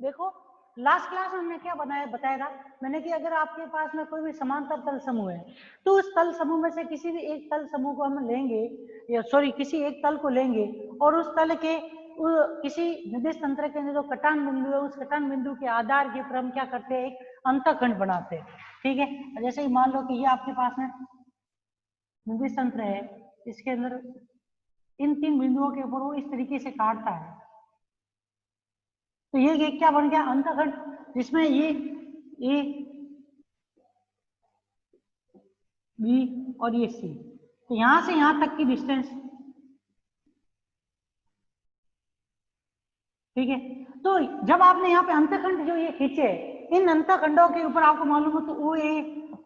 देखो last class में हमने क्या बताया था मैंने कि अगर आपके पास में कोई भी समांतर तल समूह है तो उस तल समूह में से किसी भी एक तल समूह को हम लेंगे या सॉरी किसी एक तल को लेंगे और उस तल के किसी निर्दिष्ट अंतर के अंदर जो कटान बिंदु है उस कटान बिंदु के आधार के ऊपर हम क्या करते हैं एक अंतःखंड बनाते हैं। ठीक है, जैसे ही मान लो कि ये आपके पास में निर्दिष्ट अंतर है, इसके अंदर इन 3 बिंदुओं के ऊपर वो इस तरीके से काटता है तो ये क्या बन गया अंतःखंड, जिसमें ये ए बी और ये सी, तो यहां से यहां तक की डिस्टेंस। ठीक है, तो जब आपने यहाँ पे अंतःखंड जो ये खींचे इन अंतःखंडों के ऊपर आपको मालूम हो तो ओ ए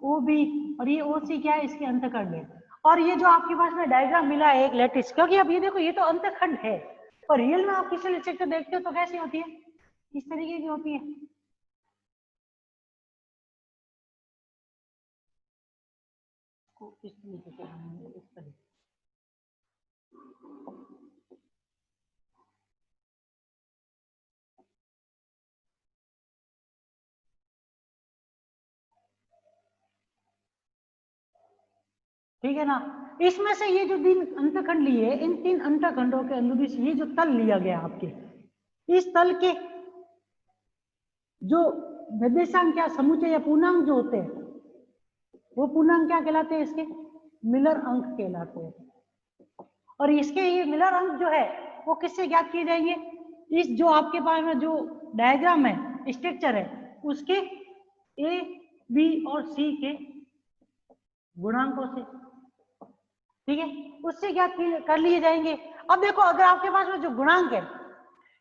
ओ बी और ये ओ सी क्या है इसके अंतःखंड है। और ये जो आपके पास में डायग्राम मिला है एक लेटिस, क्योंकि अब ये देखो ये तो अंतःखंड है और रियल में आप किसी सेक्टर देखते हो तो कैसी होती है, इस तरीके की होती है। इस तरीके से इस तरीके। ठीक है ना, इसमें से ये जो 3 अंतःखंड लिए इन 3 अंतःखंडों के अंदर ये जो तल लिया गया आपके, इस तल के जो निर्देशांक या समुच्चय या पूर्णांक जो होते हैं वो पूर्णांक क्या कहलाते हैं, इसके मिलर अंक कहलाते हैं। और इसके ये मिलर अंक जो है वो किससे ज्ञात किए जाएंगे, इस जो आपके पास में जो डायग्राम है स्ट्रक्चर है उसके ए बी और सी के गुणांकों से। ठीक है, उससे ज्ञात कर लिए जाएंगे। अब देखो अगर आपके पास में जो गुणांक है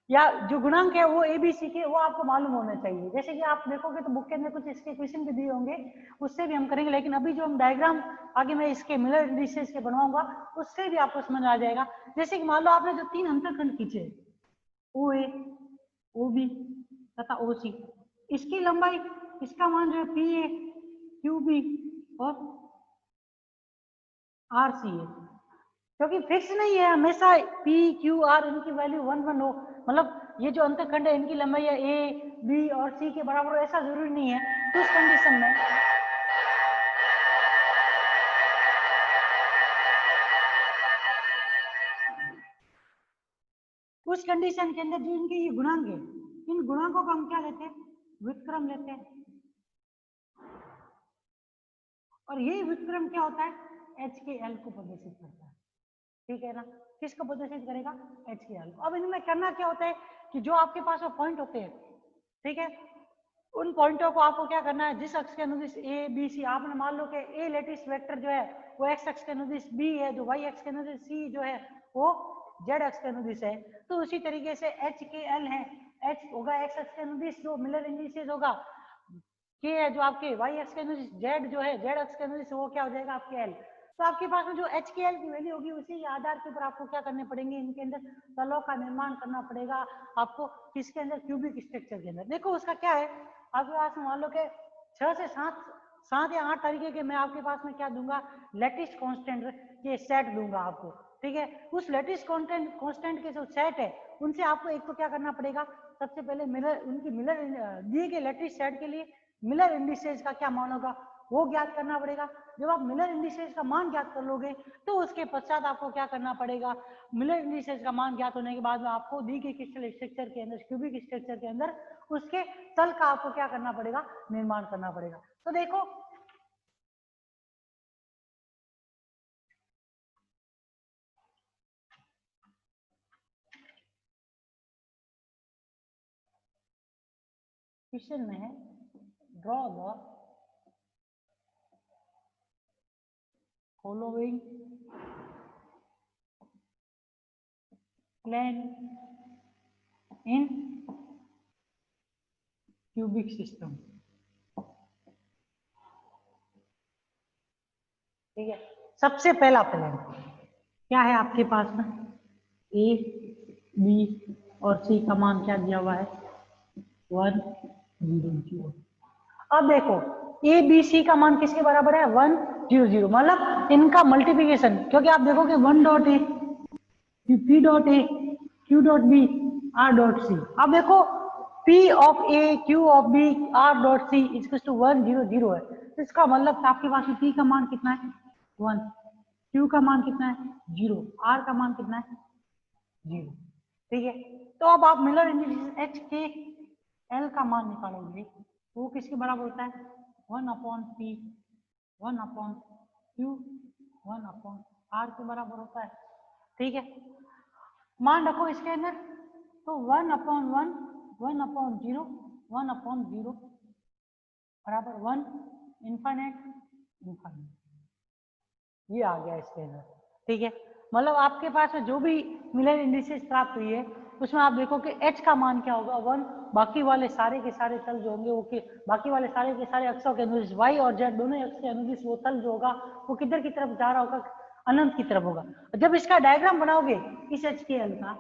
या जो गुणांक है वो एबीसी के वो आपको मालूम होने चाहिए, जैसे कि आप देखोगे तो बुक के अंदर कुछ इसके क्वेश्चन भी दिए होंगे उससे भी हम करेंगे, लेकिन अभी जो हम डायग्राम आगे मैं इसके मिलर इंडिसेस के बनवाऊंगा उससे भी आपको समझ आ जाएगा। जैसे कि मान लो आपने जो 3 अंतःखंड खींचे ओ ए ओ बी तथा ओ सी, इसकी लंबाई इसका मान जो है पी ए क्यू बी और आर सी है, क्योंकि फिक्स नहीं है हमेशा पी क्यू आर इनकी वैल्यू 1 1 हो, मतलब ये जो अंतःखंड है इनकी लंबाई है ए बी और सी के बराबर हो ऐसा जरूरी नहीं है। तो उस कंडीशन में के अंदर जो इनके ये गुणांक है इन गुणांकों को हम क्या लेते हैं, व्युत्क्रम लेते हैं। और यही व्युत्क्रम क्या होता है, एच के एल को प्रदर्शित करता है। ठीक है ना, किसको प्रदर्शित करेगा, एच के एल को। अब इनमें करना क्या होता है कि जो आपके पास वो पॉइंट होते हैं, ठीक है, उन पॉइंटों को आपको क्या करना है, जिस अक्ष के अनुदिश ए बी सी, आपने मान लो कि ए लेटिस वेक्टर जो है वो एक्स अक्ष के अनुदिश बी है, जो वाई अक्ष के अनुदिश सी जो है वो जेड अक्ष के अनुदिश है, तो उसी तरीके से एच के एल है, एच होगा एक्स अक्ष के अनुदिश जो मिलर इंडिसेस होगा, के है जो आपके वाई अक्ष के अनुदिश, जेड जो है जेड अक्ष के अनुदिश वो क्या हो जाएगा आपके एल। तो आपके पास में जो एच के एल की वैल्यू होगी उसी के आधार के ऊपर आपको क्या करने पड़ेंगे, इनके अंदर तलों का निर्माण करना पड़ेगा आपको, किसके अंदर, क्यूबिक स्ट्रक्चर के अंदर। देखो उसका क्या है, आपके पास में मान लो कि 6 से 7 या 8 तरीके के मैं आपके पास में क्या दूंगा, लेटिस कांस्टेंट के सेट दूंगा आपको। ठीक है, उस लेटिस कांस्टेंट के जो सेट है उनसे आपको एक तो क्या करना पड़ेगा, सबसे पहले मिलर उनकी मिलर दिए गए लेटिस सेट के लिए मिलर इंडिसेस का क्या मान होगा वो ज्ञात करना पड़ेगा। जब आप मिलर इंडिसेस का मान ज्ञात कर लोगे तो उसके पश्चात आपको क्या करना पड़ेगा, मिलर इंडिसेस का मान ज्ञात होने के बाद में आपको दी गई क्रिस्टल स्ट्रक्चर के अंदर, क्यूबिक स्ट्रक्चर के अंदर उसके तल का आपको क्या करना पड़ेगा, निर्माण करना पड़ेगा। तो देखो क्वेश्चन में है draw the following plane in cubic system. ठीक है, सबसे पहला प्लेन क्या है आपके पास में, ए बी और सी का मान क्या दिया हुआ है, 1 0 0। अब देखो ए बी सी का मान किसके बराबर है, 1 0 0, मतलब इनका मल्टीप्लिकेशन, क्योंकि आप देखोगे 1 dot A P dot A Q dot B R dot C. अब देखो P of A, Q of B, R dot C equal to 1 0 0 है, तो इसका मतलब आपके पास में P का मान कितना है 1, Q का मान कितना है 0, R का मान कितना है 0, ठीक है। तो अब आप मिलर इंडिसेस H के L का मान निकालोगे, वो किसके बराबर होता है 1 upon P 1 upon Q 1 upon R के बराबर होता है, ठीक है। मान रखो इसके अंदर, तो 1 अपॉन 1 1 अपॉन 0 1 अपॉन 0 बराबर 1 इनफाइनाइट इनफाइनाइट, ये आ गया इसके अंदर, ठीक है। मतलब आपके पास जो भी मिलर इंडिसेस प्राप्त हुई है उसमें आप देखो कि H का मान क्या होगा 1, बाकी वाले सारे के सारे तल जो होंगे वो बाकी वाले सारे के सारे अक्षों के अनुदिश Y और Z दोनों अक्ष के अनुदिश वो तल जो होगा वो किधर की तरफ जा रहा होगा अनंत की तरफ होगा। जब इसका डायग्राम बनाओगे इस HKL का,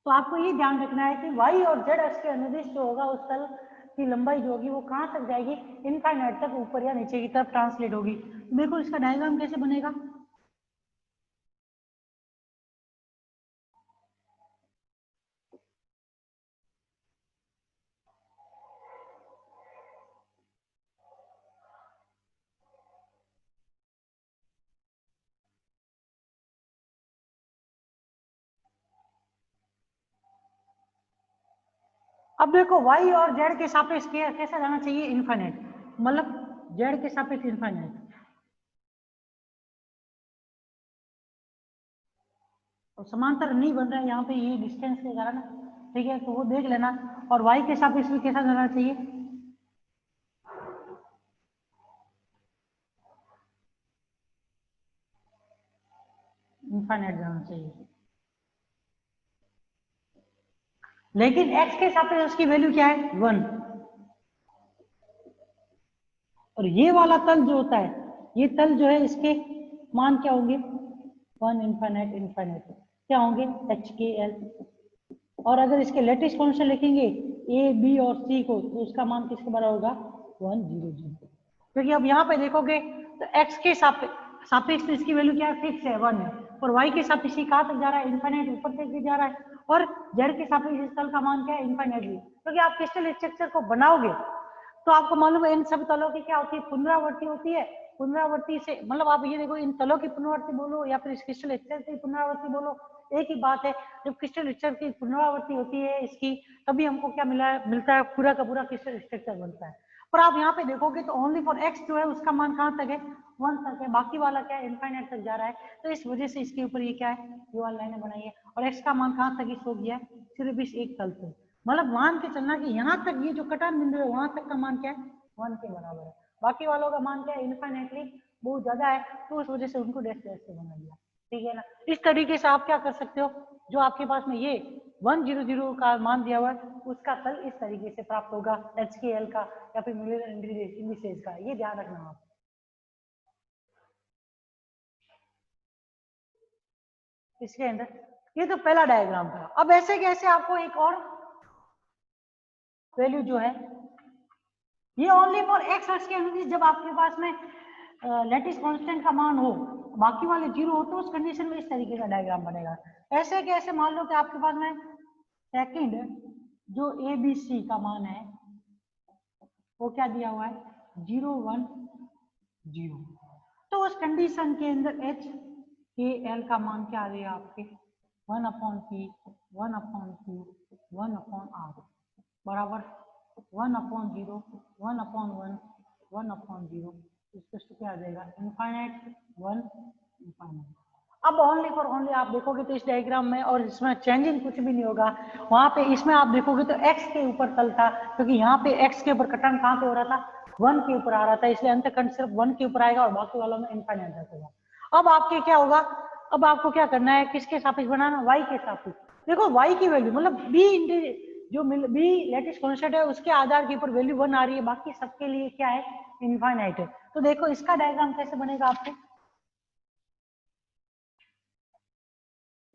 तो आपको ये ध्यान रखना है कि Y और Z अक्ष के अनुदिश जो होगा उस तल की लंबाई जो होगी वो कहां तक जाएगी इनफाइनाइट तक, ऊपर या नीचे की तरफ ट्रांसलेट होगी। देखो इसका डायग्राम कैसे बनेगा, अब देखो Y और Z के सापेक्ष कैसा जाना चाहिए इनफाइनाइट, मतलब Z के सापेक्ष इनफाइनाइट, और समांतर नहीं बन रहा है यहाँ पे ये डिस्टेंस के कारण, ठीक है, तो वो देख लेना। और Y के सापेक्ष भी कैसा जाना चाहिए इनफाइनाइट जाना चाहिए, लेकिन X के सापेक्ष उसकी वैल्यू क्या है 1, और ये वाला तल जो होता है ये तल जो है इसके मान क्या होंगे 1 इनफाइनाइट इनफाइनाइट क्या होंगे HKL, और अगर इसके लेटिस फंक्शन लिखेंगे A B और C को तो उसका मान किसके बराबर होगा 1 0 0, क्योंकि अब यहाँ पे देखोगे तो X के सापेक्ष इसकी वैल्यू क्या है फिक्स है 1 है, और Y के सापेक्ष कहाँ तक जा रहा है इनफाइनाइट ऊपर तक जा रहा है, और Z के सापेक्ष इस तल का मान क्या है इनफाइनाइटली, क्योंकि आप क्रिस्टल स्ट्रक्चर को बनाओगे तो आपको मालूम है इन सब तलों की क्या होती है पुनरावृत्ति होती है, पुनरावृत्ति से मतलब आप ये देखो इन तलों की पुनरावृत्ति बोलो या फिर इस क्रिस्टल स्ट्रक्चर की पुनरावृत्ति बोलो एक ही बात है। जब क्रिस्टल स्ट्रक्चर की पुनरावृत्ति होती है इसकी, तभी हमको क्या मिलता है पूरा का पूरा क्रिस्टल स्ट्रक्चर बनता है। पर आप यहाँ पे देखोगे तो ओनली फॉर एक्स जो है उसका मान कहाँ तक है 1 तक है, बाकी वाला क्या है इनफाइनाइट तक जा रहा है, तो इस वजह से इसके ऊपर ये क्या है ये वाली लाइनें बनाई है, और एक्स का मान कहाँ तक इस हो गया है सिर्फ इस एक तल पे, मतलब मान के चलना कि यहाँ तक ये जो कटान बिंदु है वहां तक का मान क्या है 1 के बराबर है, बाकी वालों का मान क्या है इनफाइनाइटली बहुत ज्यादा है, तो उस वजह से उनको डैश डैश से बना दिया, ठीक है ना। इस तरीके से आप क्या कर सकते हो, जो आपके पास में ये 1 0 0 का मान दिया हुआ है उसका तल इस तरीके से प्राप्त होगा HKL का या फिर मिलर इंडिसेस का, ये ध्यान रखना आप। इसके अंदर ये तो पहला डायग्राम था, अब ऐसे कैसे आपको एक और वैल्यू जो है ये ओनली फॉर एक्स एक्स के अनुदिश जब आपके पास में लेटिस कांस्टेंट का मान हो बाकी वाले जीरो हो तो उस कंडीशन में इस तरीके का डायग्राम बनेगा। ऐसे कैसे मान लो कि आपके पास में सेकंड जो ए बी सी का मान है वो क्या दिया हुआ है 0 1 0, तो उस कंडीशन के अंदर एच के एल का मान क्या आ गया आपके 1 upon P 1 upon Q 1 upon R बराबर 1 अपॉन 0 1 अपॉन 1 1 अपॉन 0, इसको क्या आ जाएगा इनफाइनाइट 1 इनफाइनाइट। अब ओनली फॉर ओनली आप देखोगे तो इस डायग्राम में और इसमें चेंजिंग कुछ भी नहीं होगा, वहां पे इसमें आप देखोगे तो x के ऊपर तल था, क्योंकि यहाँ पे x के ऊपर कटन कहाँ पे हो रहा था 1 के ऊपर आ रहा था, इसलिए अंतखंड सिर्फ 1 के ऊपर आएगा और बाकी वालों में इनफाइनाइट होगा। अब आपके क्या होगा, अब आपको क्या करना है किसके सापेक्ष बनाना y के सापेक्ष, देखो y की वैल्यू मतलब b जो बी लेटिस कांस्टेंट है उसके आधार के ऊपर वैल्यू 1 आ रही है, बाकी सबके लिए क्या है इनफाइनाइट है। तो देखो इसका डायग्राम कैसे बनेगा आपको,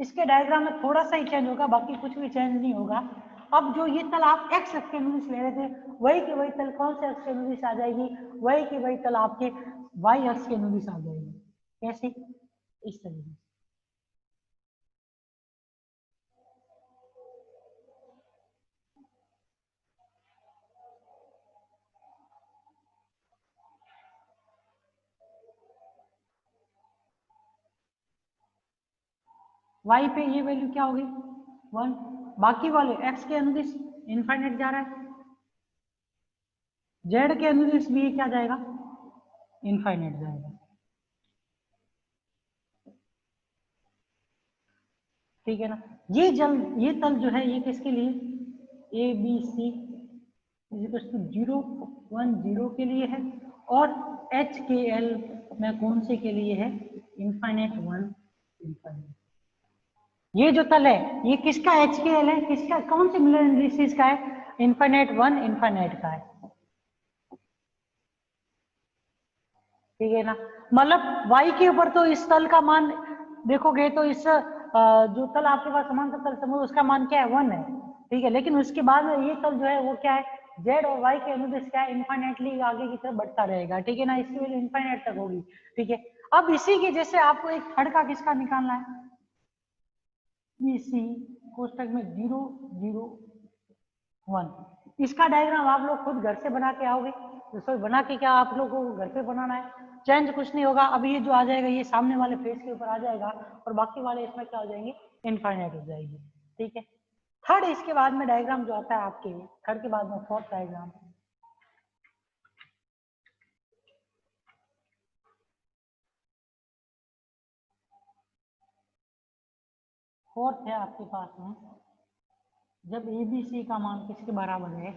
इसके डायग्राम में थोड़ा सा ही चेंज होगा बाकी कुछ भी चेंज नहीं होगा। अब जो ये तल आप एक्स अक्ष के अनुदिश ले रहे थे वही की वही तल कौन से अक्ष के अनुदिश आ जाएगी, वही की वही तल आपके वाई अक्ष के अनुदिश आ जाएगी, कैसे इस तरीके से। y पे ये वैल्यू क्या होगी 1, बाकी वाले x के अनुदिश इनफाइनाइट जा रहा है, z के अनुदिश भी क्या जाएगा इनफाइनाइट जाएगा। ठीक है ना, ये तल जो है ये किसके लिए A B C equal to 0 1 0 के लिए है, और एच के एल में कौन से के लिए है इनफाइनाइट 1 इनफाइनाइट। ये जो तल है ये किसका एच के एल है, किसका कौन से मिलर इंडिसेस का है इनफाइनाइट 1 इनफाइनाइट का है। ठीक है ना, मतलब y के ऊपर तो इस तल का मान देखोगे तो इस जो तल आपके पास समांतर तल समूह उसका मान क्या है 1 है। ठीक है, लेकिन उसके बाद में ये तल जो है वो क्या है z और y के अनुदिश क्या है इनफाइनाइटली आगे की तरफ बढ़ता रहेगा। ठीक है ना, इसकी वैल्यू इनफाइनाइट तक होगी। ठीक है, अब इसी के जैसे आपको एक थर्ड का किसका निकालना है BC कोष्टक में 0 0 1। इसका डायग्राम आप लोग खुद घर से बना के आओगे, तो बना के क्या आप लोगों को घर पे बनाना है, चेंज कुछ नहीं होगा। अब ये जो आ जाएगा ये सामने वाले फेस के ऊपर आ जाएगा और बाकी वाले इसमें क्या हो जाएंगे इनफाइनाइट हो जाएगी। ठीक है, थर्ड इसके बाद में डायग्राम जो आता है आपके थर्ड के बाद में फोर्थ डायग्राम, फोर्थ है आपके पास में जब ए बी सी का मान किसके बराबर है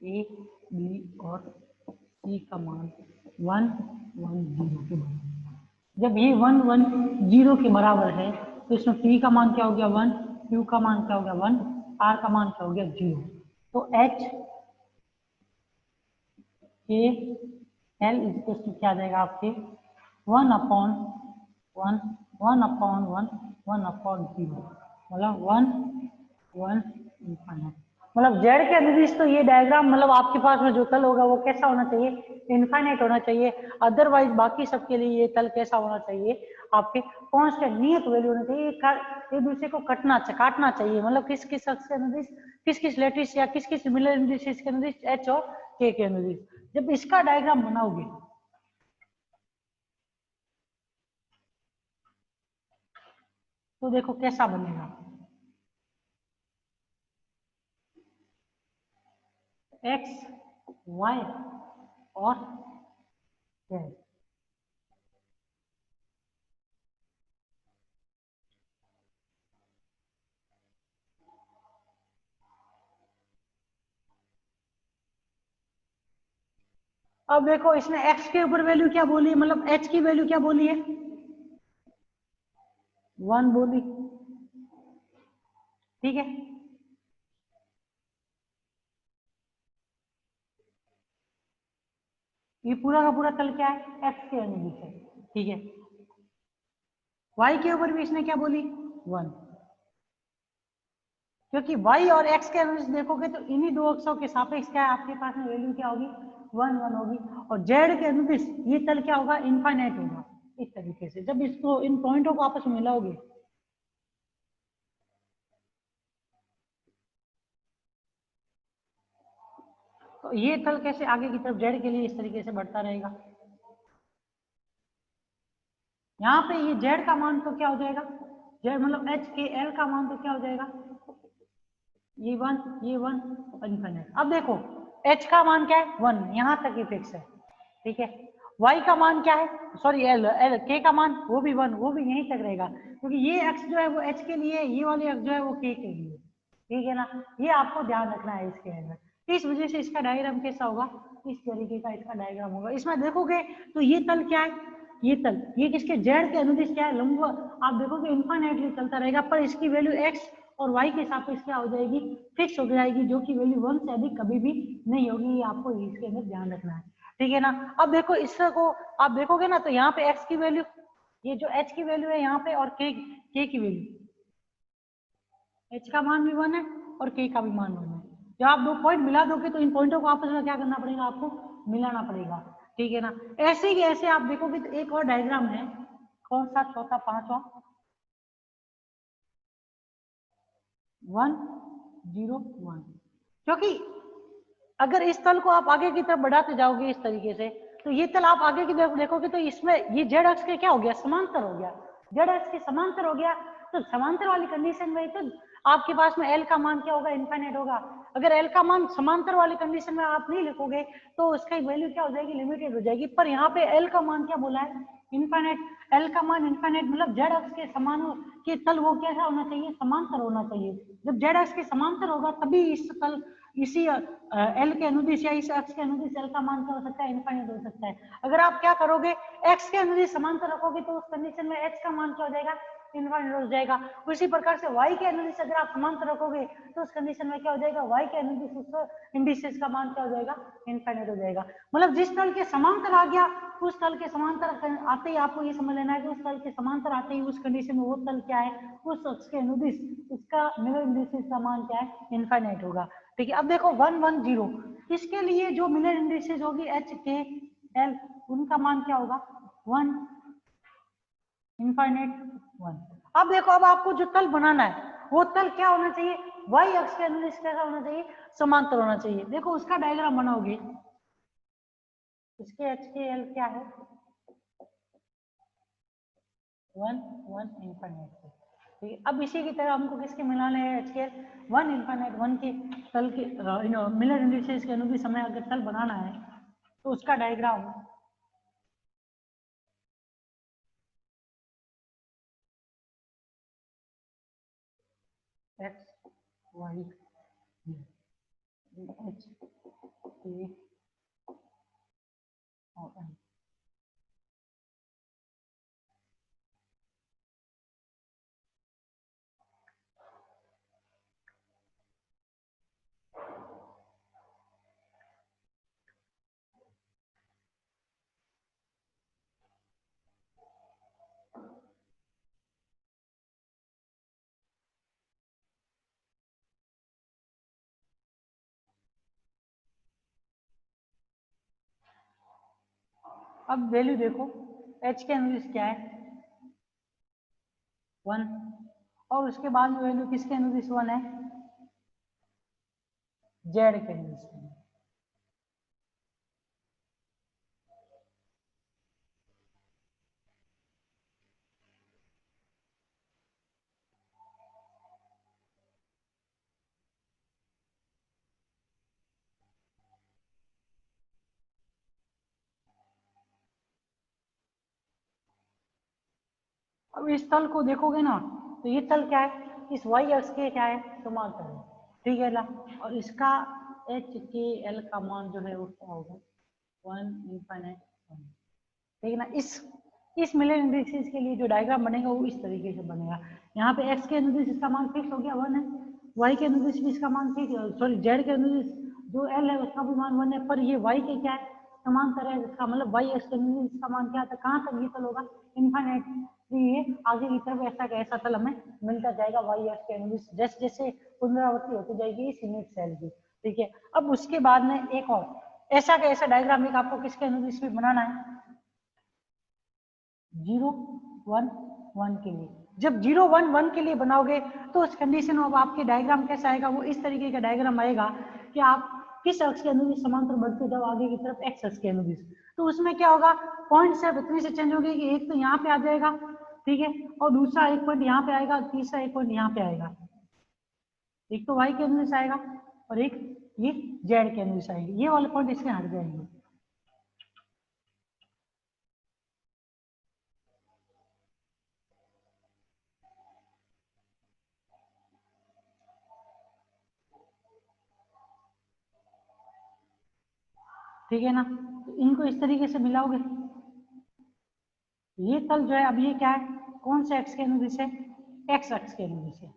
ए बी और सी का मान 1 1 0 के बराबर। जब ये 1 1 0 के बराबर है तो इसमें पी का मान क्या हो गया 1, क्यू का मान क्या हो गया 1, आर का मान क्या हो गया 0। तो एच के एल इक्वल टू क्या आ जाएगा आपके 1 अपॉन 1 1 अपॉन 1 1 अपॉन 0, मतलब 1 1 इनफाइनाइट। मतलब जेड के अनुदिश तो ये डायग्राम मतलब आपके पास में जो तल होगा वो कैसा होना चाहिए इनफाइनाइट होना चाहिए। अदरवाइज बाकी सबके लिए ये तल कैसा होना चाहिए आपके कांस्टेंट नियत वैल्यू होना चाहिए, एक दूसरे को काटना चाहिए। मतलब किस किस अक्ष के अनुदिश किस किस लेटिस या किस किस सिमिलर अनुदिश के अनुदिश एच और के अनुदिश। जब इसका डायग्राम बनाओगे तो देखो कैसा बनेगा, एक्स वाई और जेड। अब देखो इसने x के ऊपर वैल्यू क्या बोली है, मतलब h की वैल्यू क्या बोली है 1 बोली। ठीक है, ये पूरा का पूरा तल क्या है x के अनुदिश है। ठीक है, y के ऊपर भी इसने क्या बोली 1, क्योंकि y और x के अनुदिश देखोगे तो इन्हीं दो अक्षों के सापेक्ष क्या है आपके पास में वैल्यू क्या होगी 1 1 होगी। और z के अनुदिश ये तल क्या होगा इनफाइनाइट होगा। इस तरीके से जब इसको इन पॉइंटों को आपस में मिलाओगे तो ये तल कैसे आगे की तरफ z के लिए इस तरीके से बढ़ता रहेगा। यहाँ पे ये z का मान तो क्या हो जाएगा z मतलब h के l का मान तो क्या हो जाएगा ये 1 इनफाइनाइट। अब देखो h का मान क्या है 1, यहाँ तक ही फिक्स है। ठीक है, y का मान क्या है सॉरी l k का मान वो भी 1, वो भी यहीं तक रहेगा, क्योंकि ये x जो है वो h के लिए, ये वाली x जो है वो k के लिए। ठीक है ना, ये आपको ध्यान रखना है इसके अंदर। इस वजह से इसका डायग्राम कैसा होगा इस तरीके का इसका डायग्राम होगा। इसमें देखोगे तो ये तल क्या है ये तल ये किसके जेड के अनुदिश क्या है लंब, आप देखोगे इनफाइनाइटली चलता रहेगा, पर इसकी वैल्यू x और y के सापेक्ष क्या हो जाएगी फिक्स हो जाएगी, जो कि वैल्यू 1 से अधिक कभी भी नहीं होगी। ये आपको इसके अंदर ध्यान रखना है। ठीक है ना, अब देखो इसको आप देखोगे ना तो यहाँ पे x की वैल्यू ये जो h की वैल्यू है यहाँ पे और k की वैल्यू h का मान भी 1 है और k का भी मान 1 है। जब आप दो पॉइंट मिला दोगे तो इन पॉइंटों को आपस में क्या करना पड़ेगा आपको मिलाना पड़ेगा। ठीक है ना, ऐसे ही ऐसे आप देखोगे तो एक और डायग्राम है कौन सा चौथा पांचवा 1 0 1, क्योंकि अगर इस तल को आप आगे की तरफ बढ़ाते जाओगे इस तरीके से तो ये तल आप आगे की तरफ देखोगे तो इसमें ये जेड अक्ष के क्या हो गया समांतर हो गया, जेड अक्ष के समांतर हो गया। तो समांतर वाली कंडीशन में तो आपके पास में एल का मान क्या होगा, इनफाइनाइट होगा। अगर एल का मान समांतर वाली कंडीशन में आप नहीं लिखोगे तो उसकी वैल्यू क्या हो जाएगी, लिमिटेड हो जाएगी। पर यहाँ पे एल का मान क्या बोला है, इनफाइनाइट। एल का मान इनफाइनाइट मतलब जेड अक्ष के समान के तल वो कैसा होना चाहिए, समांतर होना चाहिए। जब जेड अक्ष के समांतर होगा तभी इस तल इसी एल के अनुदिश या इस एक्स के अनुदिश एल का मान क्या हो सकता है, इनफाइनाइट हो सकता है। अगर आप क्या करोगे, एक्स के अनुदिश समांतर रखोगे तो उस कंडीशन में एच का मान क्या हो जाएगा, इनफाइनाइट हो जाएगा। उसी प्रकार से y के अनुदिश अगर आप समांतर रखोगे तो उस कंडीशन में क्या हो जाएगा, y के अनुदिश उस इंडिसेस का मान क्या हो जाएगा, इनफाइनाइट हो जाएगा। मतलब जिस तल के समांतर आ गया उस तल के समांतर आते ही आपको ये समझ लेना है कि उस तल के समांतर आते ही उस कंडीशन में वो तल क्या है, उस अक्ष के अनुदिश उसका मिलर इंडिसेस का मान क्या है, इनफाइनाइट होगा। ठीक है, अब देखो 1 1 0 इसके लिए जो मिलर इंडिसेस होगी एच के एल उनका मान क्या होगा, 1 इनफाइनाइट 1। अब देखो, अब आपको जो तल बनाना है वो तल क्या होना चाहिए, y अक्ष के अनुदिश कैसा होना चाहिए, समांतर होना चाहिए। देखो उसका डायग्राम बनाओगे, इसके एच के एल क्या है, 1 1 इनफाइनाइट। ठीक है, अब इसी की तरह हमको किसके मिलाने हैं, एच के एल 1 इनफाइनाइट 1 के तल के मिलर इंडिसेस के अनुदिश हमें अगर तल बनाना है तो उसका डायग्राम एक्स वाई एच के और एल। अब वैल्यू देखो, एच के अनुदिश क्या है, 1, और उसके बाद में वैल्यू किसके अनुदिश 1 है, जेड के अनुदिश 1। अब इस तल को देखोगे ना तो ये तल क्या है, इस y अक्ष के क्या है, समांतर है। ठीक है ना, और इसका एच के एल का मान जो है वो क्या होगा, 1 इनफाइनाइट 1। ठीक है ना, इस मिलर इंडिसेस के लिए जो डायग्राम बनेगा वो इस तरीके से बनेगा। यहाँ पे x के अनुदिश इसका मान फिक्स हो गया 1 है, y के अनुदिश भी इसका मान फिक्स, सॉरी z के अनुदिश जो l है उसका भी मान 1 है, पर ये y के क्या है, समांतर है, इसका मतलब y x के अनुदिश इसका मान क्या था, कहाँ तक ये तल होगा, इनफाइनाइट। ये आगे की तरफ ऐसा का ऐसा तल हमें मिलता जाएगा y x के अनुदिश, जैसे जैसे पुनरावृत्ति होती जाएगी इस यूनिट सेल की। ठीक है, अब उसके बाद में एक और ऐसा का ऐसा डायग्राम एक आपको किसके अनुदिश भी बनाना है, 0 1 1 के लिए। जब 0 1 1 के लिए बनाओगे तो उस कंडीशन में अब आपके डायग्राम कैसा आएगा, वो इस तरीके का डायग्राम आएगा कि आप किस अक्ष के अनुदिश समांतर बढ़ते जाओ आगे की तरफ, एक्स अक्ष के अनुदिश। तो उसमें क्या होगा, पॉइंट से इतने से चेंज होगी कि एक तो यहाँ पे आ जाएगा, ठीक है, और दूसरा एक पॉइंट यहाँ पे आएगा, तीसरा एक पॉइंट यहाँ पे आएगा। एक तो वाई के अनुदिश आएगा और एक ये जेड के अनुदिश आएगी, ये वाले पॉइंट इससे हट जाएंगे। ठीक है ना, तो इनको इस तरीके से मिलाओगे, ये तल जो है अब ये क्या है, कौन से एक्स के अनुदिश है, एक्स अक्ष के अनुदिश है।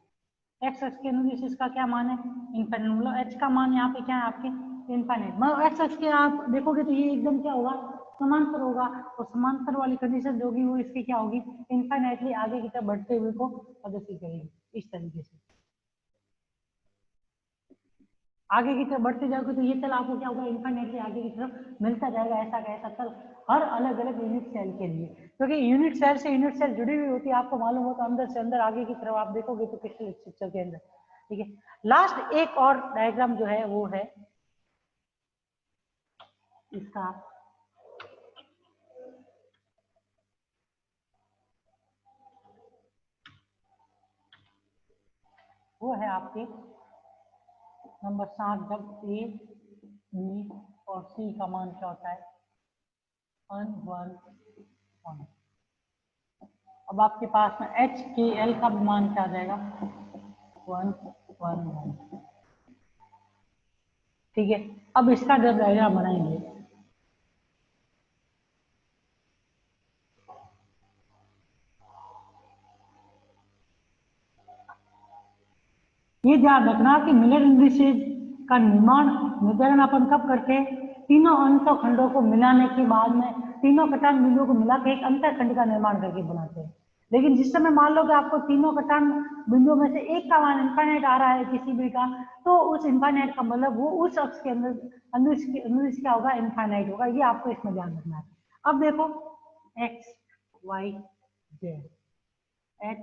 एक्स अक्ष के अनुदिश इसका क्या मान है, इनफाइनाइट, मतलब एच का मान यहाँ पे क्या है आपके, इनफाइनाइट। मतलब एक्स अक्ष के आप देखोगे तो ये एकदम क्या होगा, समांतर होगा, और समांतर वाली कंडीशन जो होगी वो इसकी क्या होगी, इनफाइनाइटली आगे की तरफ बढ़ते हुए को प्रदर्शित करेगी इस तरीके से। आगे की तरफ बढ़ते जाओगे तो ये तल आपको क्या होगा, इनफाइनाइटली आगे की तरफ मिलता जाएगा, ऐसा का ऐसा तल हर अलग अलग यूनिट सेल के लिए, क्योंकि यूनिट सेल से यूनिट सेल जुड़ी हुई होती है, आपको मालूम हो तो अंदर से अंदर आगे की तरफ आप देखोगे तो क्रिस्टल स्ट्रक्चर के अंदर। ठीक है, लास्ट एक और डायग्राम जो है वो है इसका, वो है आपके नंबर 7, जब ए बी और सी का मान क्या होता है 1 1 1। अब आपके पास में एच के एल का भी मान क्या आ जाएगा 1 1 1। ठीक है, अब इसका जब डायग्राम बनाएंगे ये ध्यान रखना कि मिलर इंडिसेज का निर्धारण अपन कब करते हैं, तीनों अंत खंडों को मिलाने के बाद में तीनों कटान बिंदुओं को मिला के एक अंतर खंड का निर्माण करके बनाते हैं। लेकिन जिस समय मान लो कि आपको तीनों कटान बिंदुओं में से एक का मान इनफाइनाइट आ रहा है किसी भी का, तो उस इनफाइनाइट का मतलब वो उस अक्ष के अंदर क्या होगा इनफाइनाइट होगा। ये आपको इसमें ध्यान रखना है। अब देखो एक्स वाई जेड एच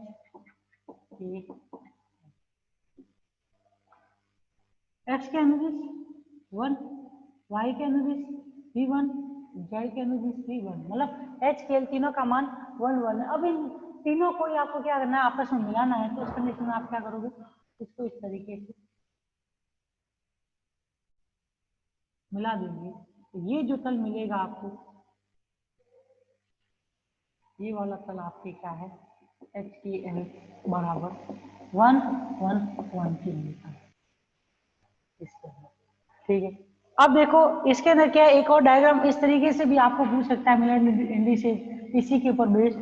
के एक्स के अनुदिश 1, वाई के अनुदिश v1, जेड के अनुदिश v1, मतलब एच के एल तीनों का मान 1 1 है। अब इन तीनों को आपको क्या करना है आपस में मिलाना है, तो उस कंडीशन में आप क्या करोगे इसको इस तरीके से मिला देंगे, तो ये जो तल मिलेगा आपको, ये वाला तल आपके क्या है एच के एल बराबर 1 1 1 के मिलता है इसके अंदर। ठीक है, अब देखो इसके अंदर क्या है, एक और डायग्राम इस तरीके से भी आपको पूछ सकता है मिलर इंडिसेज इसी के ऊपर बेस्ड।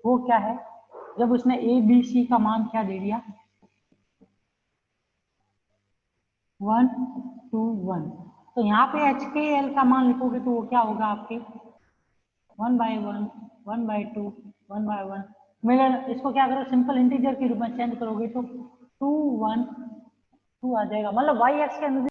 वो क्या है, जब उसने ए बी सी का मान क्या दे दिया 1 2 1, तो यहाँ पे एच के एल का मान लिखोगे तो वो क्या होगा आपके 1/1 1/2 1/1। मिलर इसको क्या करो सिंपल इंटीजर के रूप में चेंज करोगे तो 2 1 2 आ जाएगा, मतलब वाई एक्स के अंदर